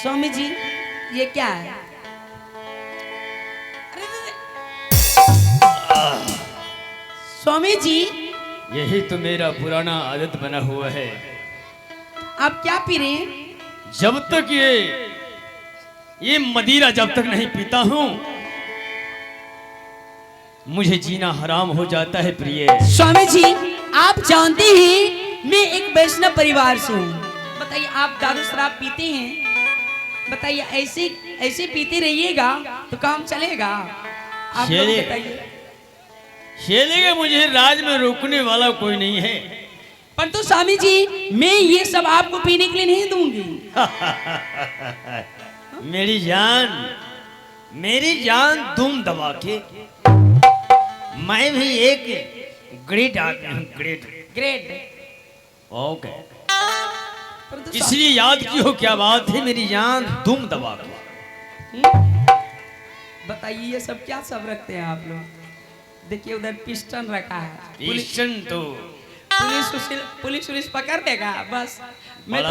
स्वामी जी ये क्या है? स्वामी जी यही तो मेरा पुराना आदत बना हुआ है। आप क्या पी रहे हैं? जब तक ये मदिरा जब तक नहीं पीता हूं मुझे जीना हराम हो जाता है प्रिय। स्वामी जी आप जानते हैं मैं एक वैष्णव परिवार से हूँ। बताइए आप दारू शराब पीते हैं? बताइए ऐसे ऐसे पीते रहिएगा तो काम चलेगा? आप लोग बताइए। शेलेगा मुझे राज में रोकने वाला कोई नहीं है। परंतु स्वामी जी मैं ये सब आपको पीने के लिए नहीं दूंगी। मेरी जान तुम दबा के मैं भी एक ग्रेट आदमी हूँ। ग्रेट ओके इसलिए याद की हो क्या बात है मेरी जान तुम दबा के। बताइए ये सब क्या सब रखते हैं आप लोग? देखिए उधर पिस्टन रखा है। पिस्टन तो पुलिस पकड़ देगा बस। मैं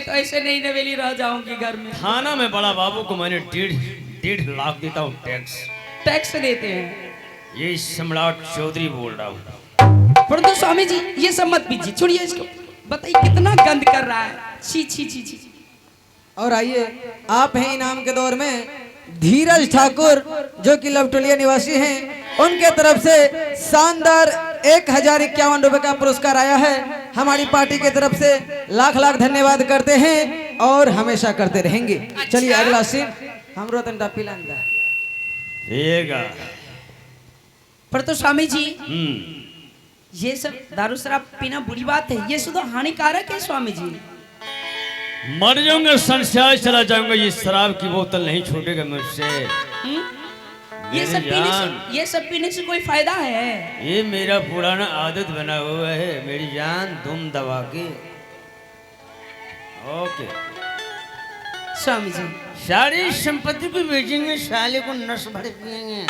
तो ऐसे नहीं नवेली रह जाऊंगी घर में। थाना में बड़ा बाबू को मैंने 1.5 लाख देता हूँ टैक्स देते हैं। ये सम्राट चौधरी बोल रहा हूँ। परंतु स्वामी जी ये सब मत पीजिए, छोड़िए इसको। बताइए कितना गंद कर रहा है। छी छी छी छी। और आइए आप हैं इनाम के दौर में धीरज ठाकुर जो कि लवटोलिया निवासी हैं, उनके तरफ से शानदार 1051 रुपए का पुरस्कार आया है। हमारी पार्टी की तरफ से लाख लाख धन्यवाद करते हैं और हमेशा करते रहेंगे। चलिए अगला सीन हम रोतन टापी लांदा पर तो स्वामी जी ये सब दारू शराब पीना बुरी बात है, ये शुद्ध हानिकारक है स्वामी जी। मर जाऊंगा संसार चला जाऊंगा ये शराब की बोतल नहीं छूटेगा मुझसे। ये सब पीने से कोई फायदा है? ये मेरा पुराना आदत बना हुआ है मेरी जान तुम दबा के। ओके स्वामी जी सारी संपत्ति को बेचेंगे साले को नस भर पिएंगे।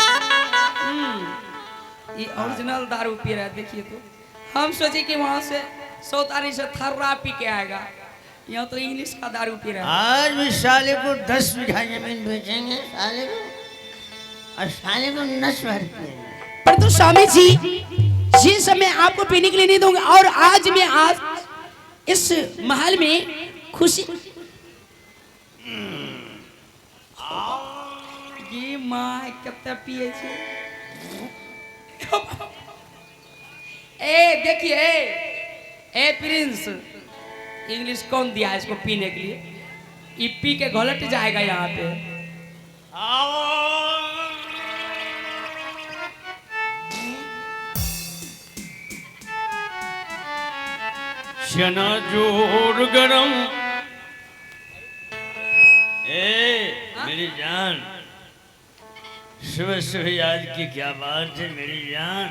ये ओरिजिनल दारू पी रहा है देखिए तो। हम सोचे कि वहां से सौतारी से थर्रा पी के आएगा, यहाँ तो इंग्लिश का दारू पी रहा है। आज भी साले को 10 बीघा जमीन बेचेंगे साले को और साले को नस भर पिएंगे। पर तो स्वामी जी ये सब मैं आपको पीने के लिए नहीं दूंगा। और आज इस महल में खुशी ये माँ कितना पिए छे। ए देखिए ए प्रिंस इंग्लिश कौन दिया इसको पीने के लिए? ये पी के घोलट जाएगा यहाँ पे। चना जोर गरम मेरी जान सुबह सुबह आज की क्या बात है मेरी जान।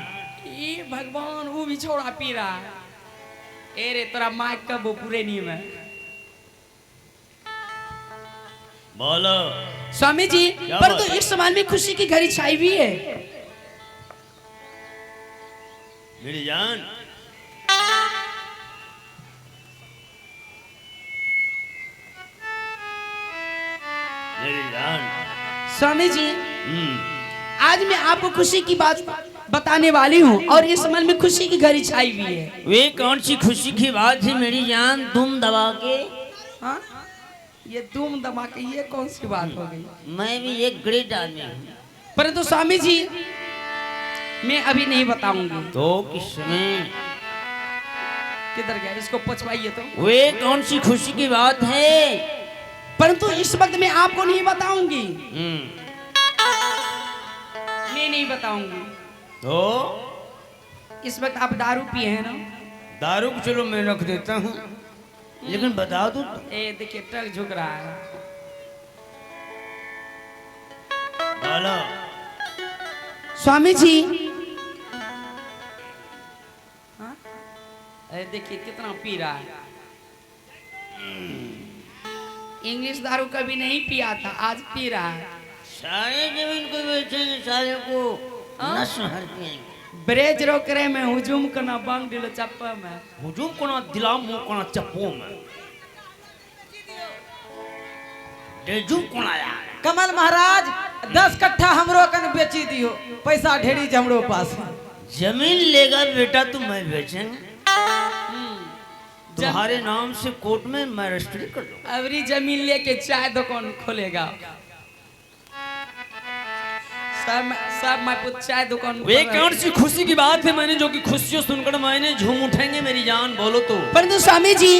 ये भगवान वो भी छोड़ा पी रहा है। ए रे तेरा माइक कब वो पूरे नहीं में बोलो स्वामी जी। पर तो इस समाज में खुशी की घड़ी छाई हुई है मेरी जान। मेरी जान स्वामी जी आज मैं आपको खुशी की बात बताने वाली हूँ और इस मन में खुशी की घड़ी छाई हुई है। वे कौन सी खुशी की बात है मेरी जान तुम दबा के? हाँ ये तुम दबा के ये कौन सी बात हो गई? मैं भी एक ग्रेट आदमी हूँ। परंतु स्वामी जी मैं अभी नहीं बताऊंगी। तो किसमें किधर गया इसको पछवाइए तो। वे कौन सी खुशी की बात है? परंतु इस वक्त मैं आपको नहीं बताऊंगी। मैं नहीं बताऊंगी। तो इस वक्त आप दारू पिए हैं ना? दारू को चलो मैं रख देता हूँ लेकिन बता दो। ए देखिए ट्रक झुक रहा है। बोलो स्वामी जी हाँ? देखिए कितना पी रहा है। इंग्लिश दारू कभी नहीं पिया था आज पी रहा है। सारे जमीन को बेचेंगे सारे को नस भर पिएंगे। ब्रेज रोक रहे में हुजूम करना बांग दिलो चप्पा में हुजूम कोना दिला मुंह कोना चप्पो में डेजू कौन आया? कमल महाराज 10 कट्ठा हमरो कन बेची दियो, पैसा ढेरी हमरो पास। जमीन लेगा बेटा तो मैं बेचेंगे, तुम्हारे नाम से कोर्ट में मैं रजिस्ट्री कर दूंगा। अबरी जमीन लेके चाय दुकान खोलेगा। सब मैं पुत चाय दुकान। वे कौन सी खुशी की बात है मैंने जो कि खुशियों सुनकर मैंने झूम उठेंगे मेरी जान, बोलो तो। परंतु स्वामी जी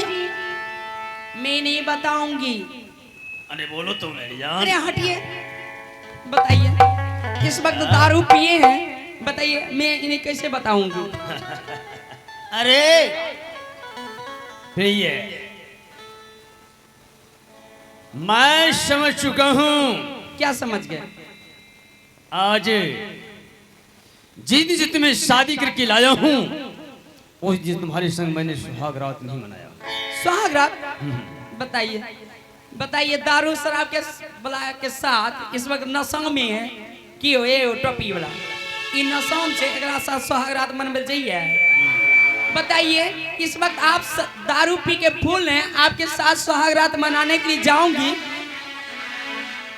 मैं नहीं बताऊंगी। अरे बोलो तो मेरी अरे जान। हटिए, बताइए इस वक्त दारू पिए हैं, बताइए मैं इन्हें कैसे बताऊंगी? अरे प्रिय, मैं समझ चुका हूं। क्या समझ गए? आज जिस दिन से तुम्हें शादी करके लाया हूं उस दिन तुम्हारे संग मैंने सुहाग रात नहीं मनाया। सुहाग रात? बताइए बताइए, दारू शराब के बला के साथ इस वक्त नशा में है कि हो ये टोपी वाला इन नशा से एकरा साथ सुहाग रात मनबल चाहिए। बताइए इस वक्त आप दारू पी के फूल हैं, आपके साथ सुहाग रात मनाने के लिए जाऊंगी,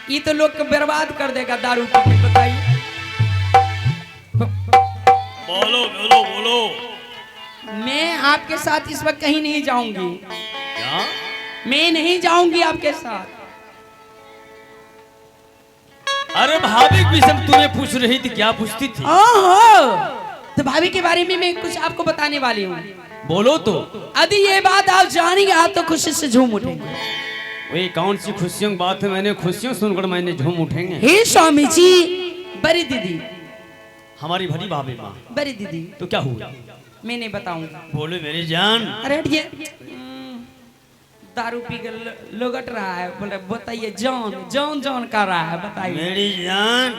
ये तो लोग को बर्बाद कर देगा दारू पी के। बताइए बोलो बोलो बोलो। मैं आपके साथ इस वक्त कहीं नहीं जाऊंगी, क्या? मैं नहीं जाऊंगी आपके साथ। अरे भाभी भी सब तुम्हें पूछ रही थी, क्या पूछती थी? ओहो, तो भाभी के बारे में मैं कुछ आपको बताने वाली हूँ। बोलो तो। यदि ये बात आप जानेंगे आप तो खुशी से झूम उठेंगे। वे कौन सी खुशियों की बात है, मैंने खुशियों सुनकर मैंने झूम उठेंगे। हे स्वामी जी, बड़ी दीदी, हमारी भरी भाभी माँ, बड़ी दीदी, तो क्या हुआ? मैं नहीं बताऊंगा। बोलो मेरी जान। अरे हटिए, दारू पी कर लोगट रहा है, बोले बताइए जौन जौन जौन कर रहा है, बताइए मेरी जान।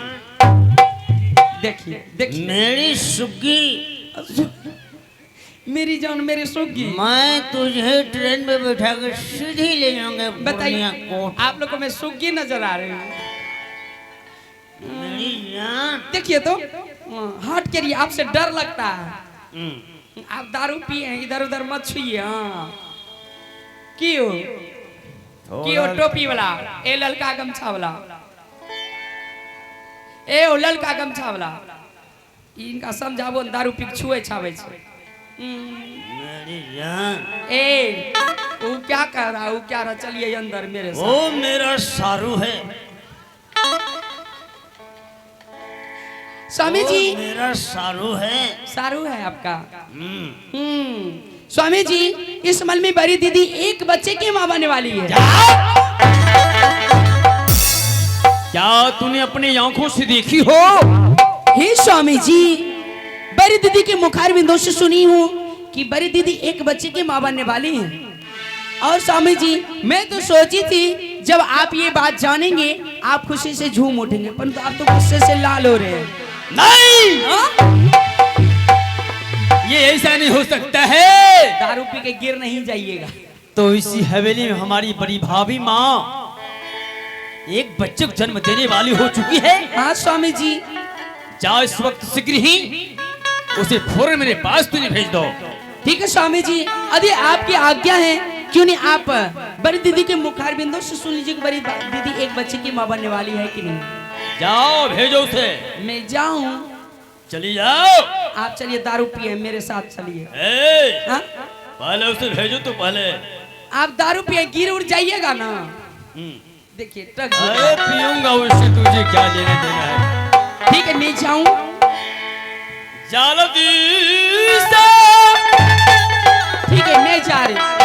देखिए देखिए मेरी सुग्गी, मेरी जान मेरी सुग्गी, मैं तुझे ट्रेन में बैठा कर सीधी ले जाऊंगा। बताइए कोर्ट। आप लोग को मैं सुग्गी नजर आ रही हूँ? मेरी जान। देखिए तो हट के लिए आपसे डर लगता है। आप दारू पिए हैं, इधर उधर मत छुइए। हाँ क्यों टोपी वाला, ए ललका गमछा वाला, ए ओ ललका गमछा वाला, इनका समझाबो दारू पी के छुए छावे छे। मेरी जान। ए वो क्या कर रहा है, वो क्या रहा? चलिए अंदर मेरे साथ। वो मेरा सारू है स्वामी जी। वो मेरा सारू है। सारू है आपका? स्वामी जी इस मल में बड़ी दीदी एक बच्चे की मां बनने वाली है। क्या तूने अपनी आंखों से देखी हो? हे स्वामी जी, बड़ी दीदी के मुखार बिंदु से सुनी हूँ कि बड़ी दीदी एक बच्चे की मां बनने वाली है। और स्वामी जी मैं तो सोची थी जब आप ये बात जानेंगे आप खुशी से झूम उठेंगे, परंतु आप तो गुस्से से लाल हो रहे हैं। नहीं, ये ऐसा नहीं हो सकता है। दारू पी के गिर नहीं जाइएगा। तो इसी हवेली में हमारी बड़ी भाभी माँ एक बच्चे को जन्म देने वाली हो चुकी है। हाँ स्वामी जी। जाओ इस वक्त शीघ्र ही उसे फौरन मेरे पास तुझे भेज दो। ठीक है स्वामी जी, यदि आपकी आज्ञा है क्यों नहीं आप बड़ी दीदी के मुखार बिंदु से सुन लीजिए कि बड़ी दीदी एक बच्चे की माँ बनने वाली है कि नहीं। जाओ भेजो उसे। मैं जाऊं? चली जाओ। आप चलिए दारू पिए मेरे साथ चलिए। हाँ? पहले उसे भेजो तो पहले। आप दारू पिए गिर उड़ जाइएगा ना। देखिए ट्रक। अरे पीऊंगा उससे, तुझे क्या लेना देना है। ठीक है मैं जाऊं? जल्दी से। ठीक है मैं जा रही।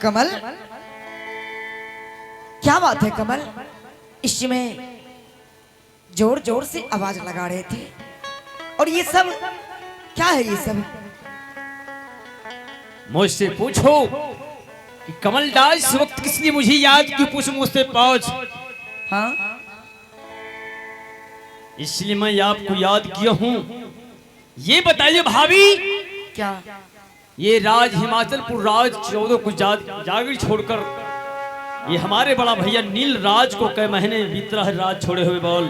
कमल, क्या बात है कमल? इस समय जोर जोर से आवाज लगा रहे थे, और ये सब क्या है? ये सब मुझसे पूछो कि कमलदास इस वक्त किसने मुझे याद की? पूछ मुझसे पहुंच। हाँ, इसलिए मैं आपको याद किया हूँ। ये बताइए भाभी, क्या? ये राज हिमाचलपुर राज 14 को जागीर छोड़कर ये हमारे बड़ा भैया नील राज को कई महीने बीत रहा है राज छोड़े हुए। बोल।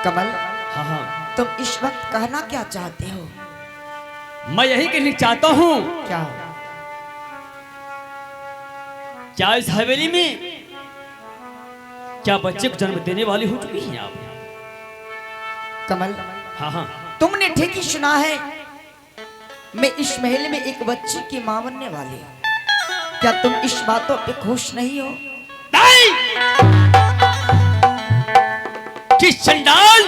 कमल, हाँ हाँ, तुम इस वक्त कहना क्या चाहते हो? मैं यही कहना चाहता हूँ, क्या? क्या इस हवेली में क्या बच्चे को जन्म देने वाली हो चुकी हैं आप? कमल, हाँ हाँ, तुमने ठीक ही सुना है। मैं इस महल में एक बच्ची की मां बनने वाली हूँ। क्या तुम इस बातों पे खुश नहीं हो? नहीं! किस चंडाल,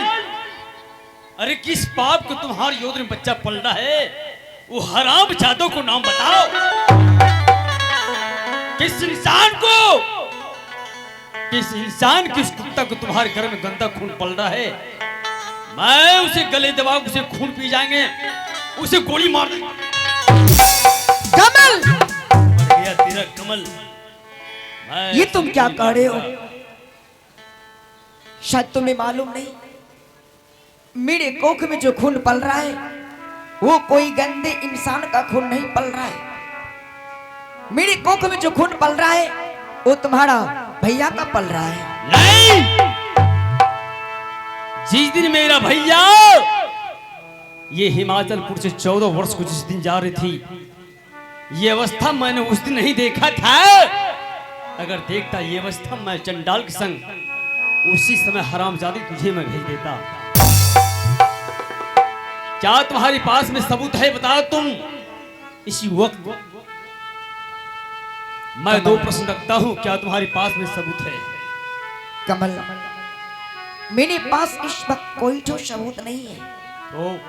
अरे किस पाप को तुम्हारे योद्ध में बच्चा पल रहा है? वो हराम जादों को नाम बताओ। किस इंसान किस कुत्ता को तुम्हारे घर में गंदा खून पल रहा है? मैं उसे गले दबा, उसे खून पी जाएंगे, उसे गोली मार देंगे। कमल, मर गया तेरा कमल। ये तुम क्या कह रहे हो? शायद तुम्हें मालूम नहीं, मेरे कोख में जो खून पल रहा है वो कोई गंदे इंसान का खून नहीं पल रहा है। मेरे कोख में जो खून पल रहा है वो तुम्हारा भैया का पल रहा है। नहीं! जिस दिन मेरा भैया ये हिमाचलपुर से 14 वर्ष को जिस दिन जा रही थी, ये अवस्था मैंने उस दिन नहीं देखा था। अगर देखता ये अवस्था, मैं चंडाल के संग उसी समय हरामजादी तुझे मैं भेज देता। क्या तुम्हारे पास में सबूत है? बताओ तुम। इसी वक्त मैं 2 प्रश्न रखता हूं, क्या तुम्हारे पास में सबूत है? कमल, मेरे पास इस वक्त कोई जो सबूत नहीं है। तो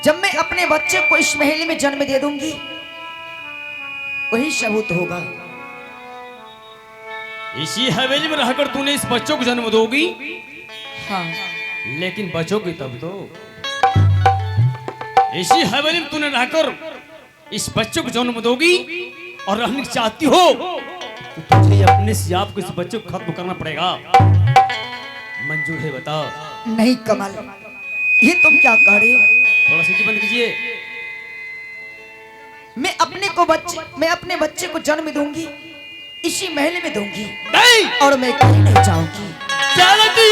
जब मैं अपने बच्चे को इस महल में जन्म दे दूंगी वही सबूत होगा। इसी हवेली में रहकर तूने इस बच्चों को जन्म दोगी? हाँ, लेकिन बचोगी तब तो। इसी हवेली में तूने रहकर इस बच्चों को जन्म दोगी और रहने चाहती हो तो तुझे अपने से आपको इस बच्चे को खत्म करना पड़ेगा। मंजूर है? बताओ। नहीं कमल, ये तुम क्या कह रहे हो? थोड़ा सी बंद कीजिए। मैं अपने बच्चे को जन्म दूंगी, इसी महल में दूंगी नहीं! और मैं कहीं नहीं जाऊंगी। चलती